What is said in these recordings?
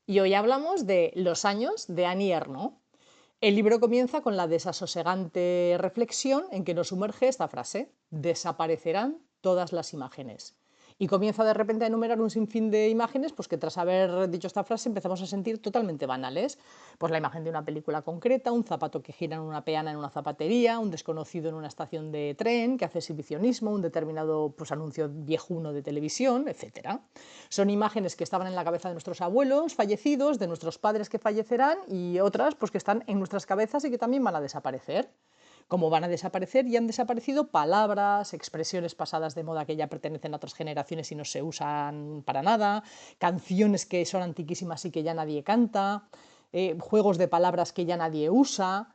y hoy hablamos de Los años de Annie Ernaux. El libro comienza con la desasosegante reflexión en que nos sumerge esta frase: desaparecerán todas las imágenes. Y comienza de repente a enumerar un sinfín de imágenes pues que tras haber dicho esta frase empezamos a sentir totalmente banales. Pues la imagen de una película concreta, un zapato que gira en una peana en una zapatería, un desconocido en una estación de tren que hace exhibicionismo, un determinado pues, anuncio viejuno de televisión, etcétera. Son imágenes que estaban en la cabeza de nuestros abuelos fallecidos, de nuestros padres que fallecerán y otras pues, que están en nuestras cabezas y que también van a desaparecer. Como van a desaparecer y han desaparecido palabras, expresiones pasadas de moda que ya pertenecen a otras generaciones y no se usan para nada, canciones que son antiquísimas y que ya nadie canta, juegos de palabras que ya nadie usa,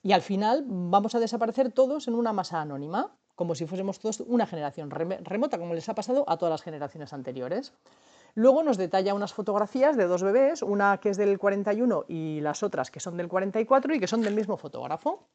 y al final vamos a desaparecer todos en una masa anónima, como si fuésemos todos una generación remota, como les ha pasado a todas las generaciones anteriores. Luego nos detalla unas fotografías de dos bebés, una que es del 41 y las otras que son del 44 y que son del mismo fotógrafo.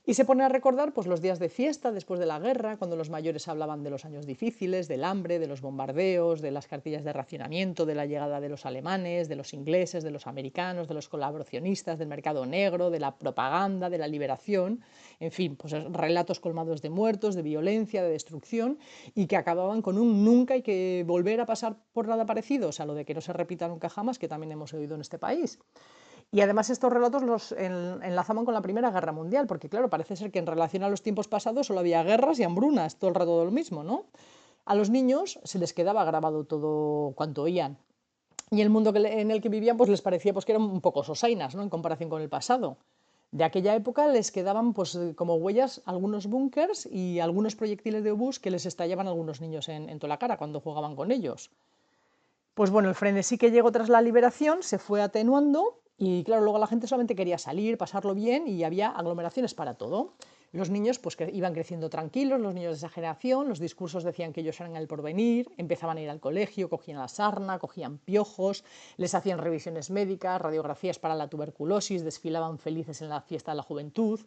Y se pone a recordar pues, los días de fiesta después de la guerra, cuando los mayores hablaban de los años difíciles, del hambre, de los bombardeos, de las cartillas de racionamiento, de la llegada de los alemanes, de los ingleses, de los americanos, de los colaboracionistas, del mercado negro, de la propaganda, de la liberación, en fin, pues relatos colmados de muertos, de violencia, de destrucción, y que acababan con un nunca hay que volver a pasar por nada parecido, o sea, lo de que no se repita nunca jamás, que también hemos oído en este país. Y además estos relatos los enlazaban con la Primera Guerra Mundial, porque claro, parece ser que en relación a los tiempos pasados solo había guerras y hambrunas, todo el rato lo mismo, ¿no? A los niños se les quedaba grabado todo cuanto oían. Y el mundo en el que vivían pues les parecía pues, que eran un poco sosainas, ¿no? En comparación con el pasado. De aquella época les quedaban pues, como huellas algunos búnkers y algunos proyectiles de obús que les estallaban a algunos niños en toda la cara cuando jugaban con ellos. Pues bueno, el frenesí que llegó tras la liberación se fue atenuando y claro, luego la gente solamente quería salir, pasarlo bien y había aglomeraciones para todo. Los niños pues que iban creciendo tranquilos, los niños de esa generación, los discursos decían que ellos eran el porvenir, empezaban a ir al colegio, cogían la sarna, cogían piojos, les hacían revisiones médicas, radiografías para la tuberculosis, desfilaban felices en la fiesta de la juventud.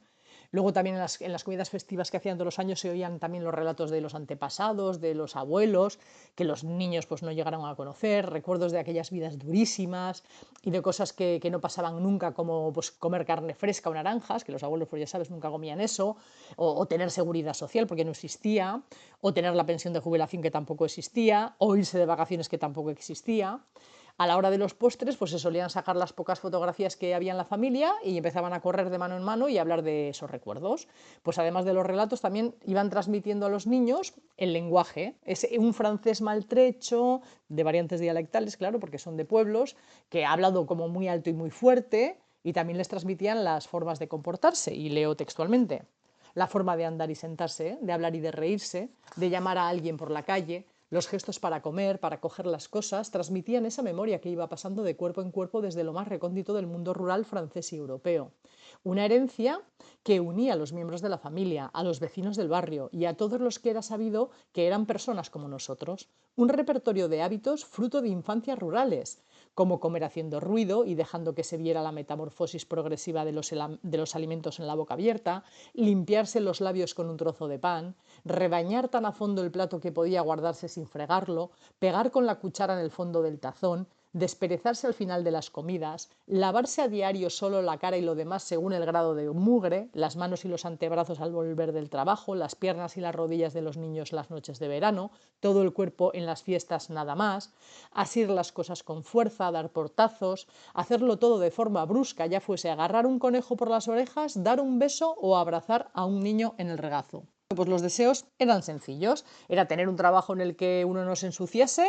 Luego también en las comidas festivas que hacían todos los años se oían también los relatos de los antepasados, de los abuelos, que los niños pues no llegaron a conocer, recuerdos de aquellas vidas durísimas y de cosas que no pasaban nunca, como pues, comer carne fresca o naranjas, que los abuelos pues ya sabes nunca comían eso, o tener seguridad social porque no existía, o tener la pensión de jubilación que tampoco existía, o irse de vacaciones que tampoco existía. A la hora de los postres, pues se solían sacar las pocas fotografías que había en la familia y empezaban a correr de mano en mano y a hablar de esos recuerdos. Pues además de los relatos, también iban transmitiendo a los niños el lenguaje. Es un francés maltrecho, de variantes dialectales, claro, porque son de pueblos, que ha hablado como muy alto y muy fuerte, y también les transmitían las formas de comportarse, y leo textualmente. La forma de andar y sentarse, de hablar y de reírse, de llamar a alguien por la calle, los gestos para comer, para coger las cosas, transmitían esa memoria que iba pasando de cuerpo en cuerpo desde lo más recóndito del mundo rural francés y europeo. Una herencia que unía a los miembros de la familia, a los vecinos del barrio y a todos los que era sabido que eran personas como nosotros. Un repertorio de hábitos fruto de infancias rurales, como comer haciendo ruido y dejando que se viera la metamorfosis progresiva de los alimentos en la boca abierta, limpiarse los labios con un trozo de pan, rebañar tan a fondo el plato que podía guardarse sin fregarlo, pegar con la cuchara en el fondo del tazón, desperezarse al final de las comidas, lavarse a diario solo la cara y lo demás según el grado de mugre, las manos y los antebrazos al volver del trabajo, las piernas y las rodillas de los niños las noches de verano, todo el cuerpo en las fiestas nada más, asir las cosas con fuerza, dar portazos, hacerlo todo de forma brusca, ya fuese agarrar un conejo por las orejas, dar un beso o abrazar a un niño en el regazo. Pues los deseos eran sencillos, era tener un trabajo en el que uno no se ensuciase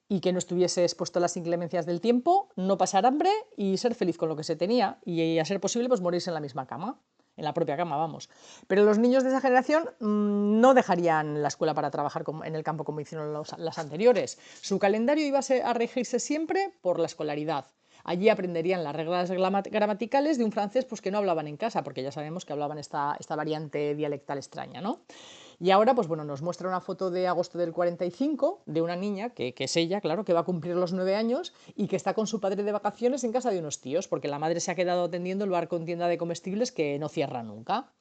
y que no estuviese expuesto a las inclemencias del tiempo, no pasar hambre y ser feliz con lo que se tenía y a ser posible pues morirse en la misma cama, en la propia cama, vamos. Pero los niños de esa generación no dejarían la escuela para trabajar en el campo como hicieron las anteriores. Su calendario iba a regirse siempre por la escolaridad. Allí aprenderían las reglas gramaticales de un francés pues, que no hablaban en casa, porque ya sabemos que hablaban esta variante dialectal extraña, ¿no? Y ahora, pues bueno, nos muestra una foto de agosto del 45 de una niña, que es ella, claro, que va a cumplir los 9 años y que está con su padre de vacaciones en casa de unos tíos, porque la madre se ha quedado atendiendo el bar con tienda de comestibles que no cierra nunca.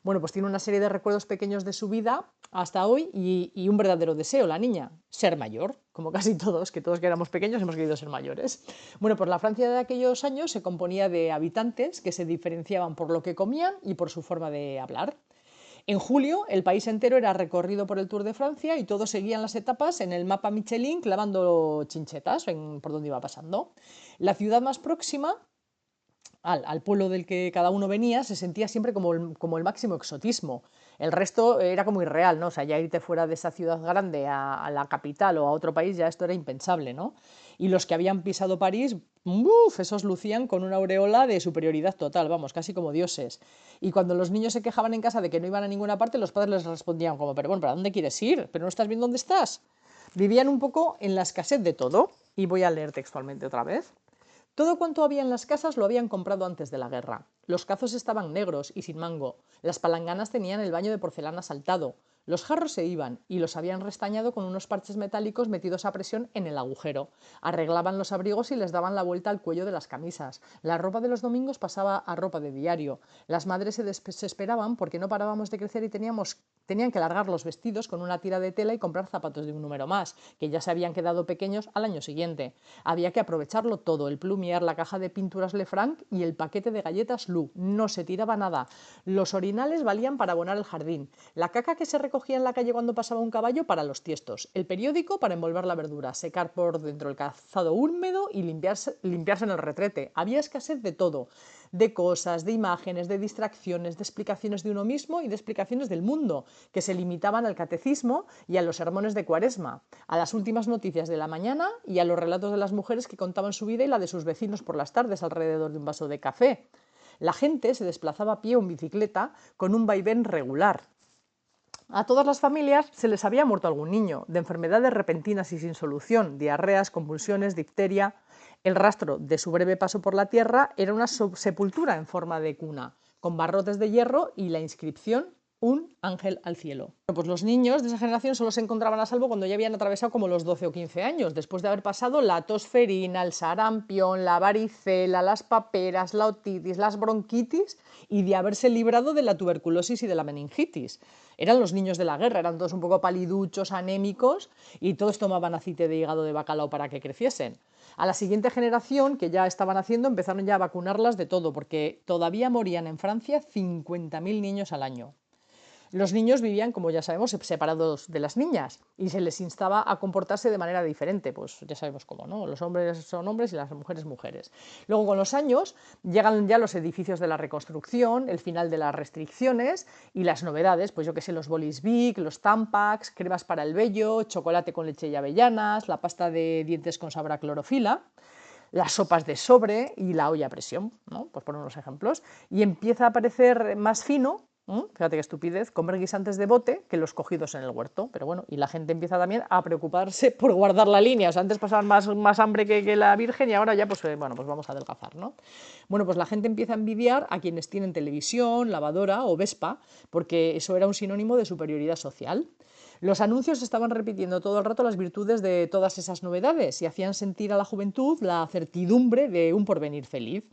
Bueno, pues tiene una serie de recuerdos pequeños de su vida hasta hoy y un verdadero deseo, la niña, ser mayor, como casi todos, que todos que éramos pequeños hemos querido ser mayores. Bueno, pues la Francia de aquellos años se componía de habitantes que se diferenciaban por lo que comían y por su forma de hablar. En julio, el país entero era recorrido por el Tour de Francia y todos seguían las etapas en el mapa Michelin clavando chinchetas por donde iba pasando. La ciudad más próxima al pueblo del que cada uno venía se sentía siempre como el máximo exotismo. El resto era como irreal, ¿no? O sea, ya irte fuera de esa ciudad grande a la capital o a otro país, ya esto era impensable, ¿no? Y los que habían pisado París, ¡uf!, esos lucían con una aureola de superioridad total, vamos, casi como dioses. Y cuando los niños se quejaban en casa de que no iban a ninguna parte, los padres les respondían como, pero bueno, ¿para dónde quieres ir? ¿Pero no estás bien dónde estás? Vivían un poco en la escasez de todo, y voy a leer textualmente otra vez. Todo cuanto había en las casas lo habían comprado antes de la guerra. Los cazos estaban negros y sin mango, las palanganas tenían el baño de porcelana saltado, los jarros se iban y los habían restañado con unos parches metálicos metidos a presión en el agujero. Arreglaban los abrigos y les daban la vuelta al cuello de las camisas. La ropa de los domingos pasaba a ropa de diario. Las madres se desesperaban porque no parábamos de crecer y tenían que largar los vestidos con una tira de tela y comprar zapatos de un número más, que ya se habían quedado pequeños al año siguiente. Había que aprovecharlo todo, el plumier, la caja de pinturas Lefranc y el paquete de galletas Lu. No se tiraba nada. Los orinales valían para abonar el jardín. La caca que se recogía en la calle cuando pasaba un caballo para los tiestos. El periódico para envolver la verdura, secar por dentro el calzado húmedo y limpiarse en el retrete. Había escasez de todo. De cosas, de imágenes, de distracciones, de explicaciones de uno mismo y de explicaciones del mundo, que se limitaban al catecismo y a los sermones de Cuaresma, a las últimas noticias de la mañana y a los relatos de las mujeres que contaban su vida y la de sus vecinos por las tardes alrededor de un vaso de café. La gente se desplazaba a pie o en bicicleta con un vaivén regular. A todas las familias se les había muerto algún niño, de enfermedades repentinas y sin solución, diarreas, convulsiones, difteria. El rastro de su breve paso por la tierra era una sepultura en forma de cuna, con barrotes de hierro y la inscripción un ángel al cielo. Pues los niños de esa generación solo se encontraban a salvo cuando ya habían atravesado como los 12 o 15 años, después de haber pasado la tosferina, el sarampión, la varicela, las paperas, la otitis, las bronquitis y de haberse librado de la tuberculosis y de la meningitis. Eran los niños de la guerra, eran todos un poco paliduchos, anémicos y todos tomaban aceite de hígado de bacalao para que creciesen. A la siguiente generación, que ya estaban haciendo, empezaron ya a vacunarlas de todo, porque todavía morían en Francia 50.000 niños al año. Los niños vivían, como ya sabemos, separados de las niñas y se les instaba a comportarse de manera diferente, pues ya sabemos cómo, ¿no? Los hombres son hombres y las mujeres mujeres. Luego, con los años, llegan ya los edificios de la reconstrucción, el final de las restricciones y las novedades, pues yo que sé, los bolis Bic, los Tampax, cremas para el vello, chocolate con leche y avellanas, la pasta de dientes con sabor a clorofila, las sopas de sobre y la olla a presión, ¿no? Pues por unos ejemplos. Y empieza a aparecer más fino, fíjate qué estupidez, comer guisantes de bote que los cogidos en el huerto. Pero bueno, y la gente empieza también a preocuparse por guardar la línea. O sea, antes pasaban más hambre que la Virgen y ahora ya, pues bueno, pues vamos a adelgazar, ¿no? Bueno, pues la gente empieza a envidiar a quienes tienen televisión, lavadora o Vespa, porque eso era un sinónimo de superioridad social. Los anuncios estaban repitiendo todo el rato las virtudes de todas esas novedades y hacían sentir a la juventud la certidumbre de un porvenir feliz.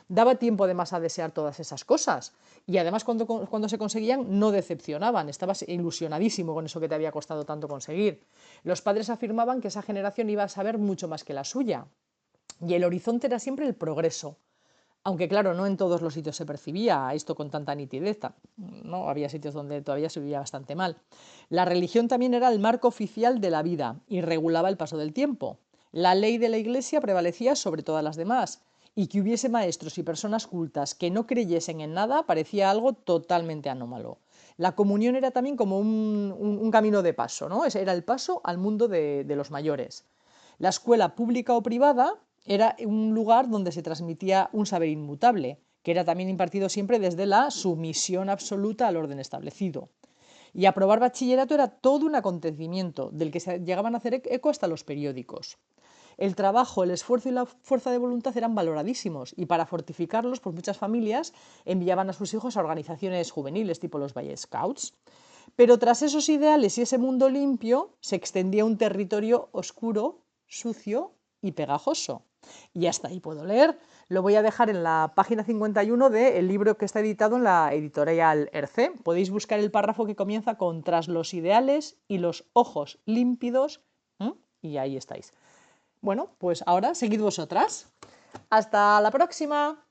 Daba tiempo además a desear todas esas cosas y además cuando se conseguían no decepcionaban, estabas ilusionadísimo con eso que te había costado tanto conseguir. Los padres afirmaban que esa generación iba a saber mucho más que la suya y el horizonte era siempre el progreso. Aunque claro, no en todos los sitios se percibía esto con tanta nitidez, ¿no? Había sitios donde todavía se vivía bastante mal. La religión también era el marco oficial de la vida y regulaba el paso del tiempo. La ley de la Iglesia prevalecía sobre todas las demás y que hubiese maestros y personas cultas que no creyesen en nada parecía algo totalmente anómalo. La comunión era también como un camino de paso, ¿no? Ese era el paso al mundo de los mayores. La escuela pública o privada era un lugar donde se transmitía un saber inmutable, que era también impartido siempre desde la sumisión absoluta al orden establecido. Y aprobar bachillerato era todo un acontecimiento, del que se llegaban a hacer eco hasta los periódicos. El trabajo, el esfuerzo y la fuerza de voluntad eran valoradísimos y para fortificarlos, pues muchas familias enviaban a sus hijos a organizaciones juveniles tipo los Boy Scouts. Pero tras esos ideales y ese mundo limpio se extendía un territorio oscuro, sucio y pegajoso. Y hasta ahí puedo leer. Lo voy a dejar en la página 51 del libro que está editado en la editorial Erce. Podéis buscar el párrafo que comienza con "tras los ideales y los ojos límpidos", y ahí estáis. Bueno, pues ahora seguid vosotras. ¡Hasta la próxima!